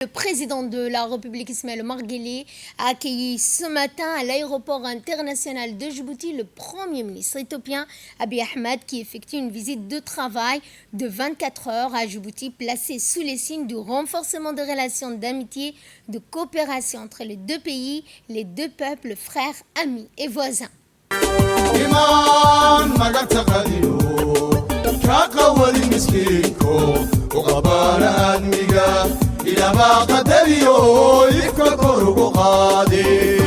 Le président de la République Ismaël Omar Guelleh a accueilli ce matin à l'aéroport international de Djibouti le Premier ministre éthiopien Abiy Ahmed qui effectue une visite de travail de 24 heures à Djibouti placée sous les signes du renforcement des relations d'amitié, de coopération entre les deux pays, les deux peuples, frères, amis et voisins. إلى ما قدر يفكر قادي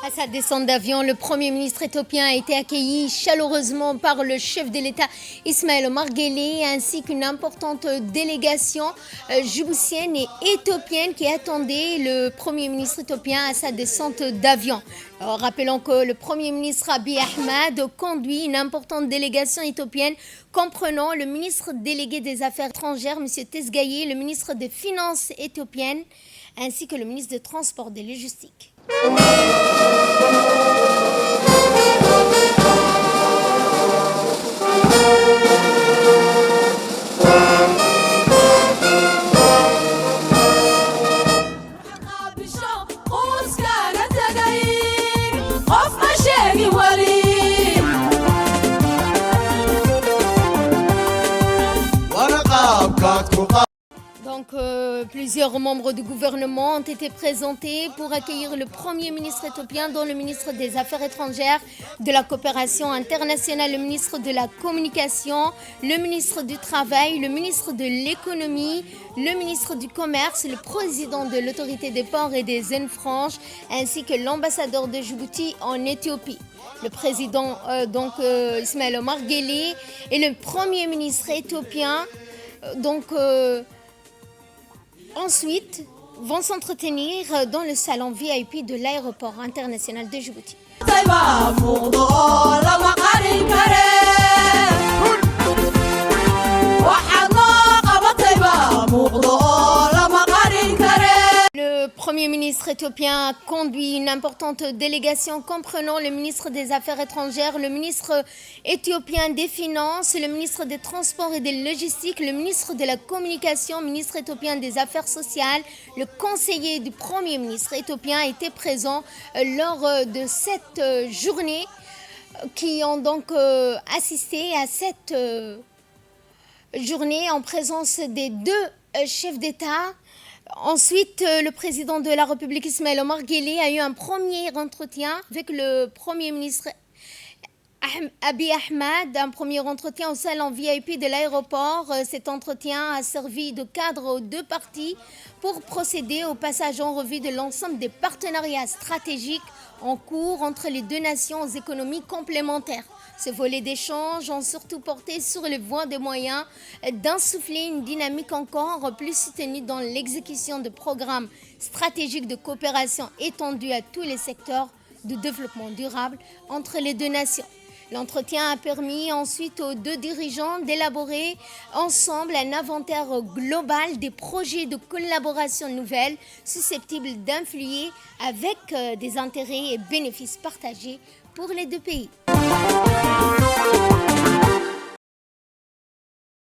À sa descente d'avion, le Premier ministre éthiopien a été accueilli chaleureusement par le chef de l'État Ismaël Omar Guelleh ainsi qu'une importante délégation djiboutienne et éthiopienne qui attendait le Premier ministre éthiopien à sa descente d'avion. Rappelons que le Premier ministre Abiy Ahmed conduit une importante délégation éthiopienne comprenant le ministre délégué des Affaires étrangères, M. Tesgaye, le ministre des Finances éthiopienne ainsi que le ministre des Transports et des Logistiques. Plusieurs membres du gouvernement ont été présentés pour accueillir le Premier ministre éthiopien, dont le ministre des Affaires étrangères, de la coopération internationale, le ministre de la communication, le ministre du Travail, le ministre de l'économie, le ministre du Commerce, le président de l'autorité des ports et des zones franches, ainsi que l'ambassadeur de Djibouti en Éthiopie. Le président Ismaël Omar Guelleh et le Premier ministre éthiopien ensuite vont s'entretenir dans le salon VIP de l'aéroport international de Djibouti. Le Premier ministre éthiopien a conduit une importante délégation comprenant le ministre des Affaires étrangères, le ministre éthiopien des Finances, le ministre des Transports et des Logistiques, le ministre de la Communication, le ministre éthiopien des Affaires sociales. Le conseiller du Premier ministre éthiopien était présent lors de cette journée qui ont donc assisté à cette journée en présence des deux chefs d'État. Ensuite, le président de la République Ismaël Omar Guelleh a eu un premier entretien avec le Premier ministre Abiy Ahmed, un premier entretien au salon VIP de l'aéroport. Cet entretien a servi de cadre aux deux parties pour procéder au passage en revue de l'ensemble des partenariats stratégiques en cours entre les deux nations aux économies complémentaires. Ce volet d'échange ont surtout porté sur les voies des moyens d'insuffler une dynamique encore plus soutenue dans l'exécution de programmes stratégiques de coopération étendus à tous les secteurs de développement durable entre les deux nations. L'entretien a permis ensuite aux deux dirigeants d'élaborer ensemble un inventaire global des projets de collaboration nouvelles susceptibles d'influer avec des intérêts et bénéfices partagés pour les deux pays.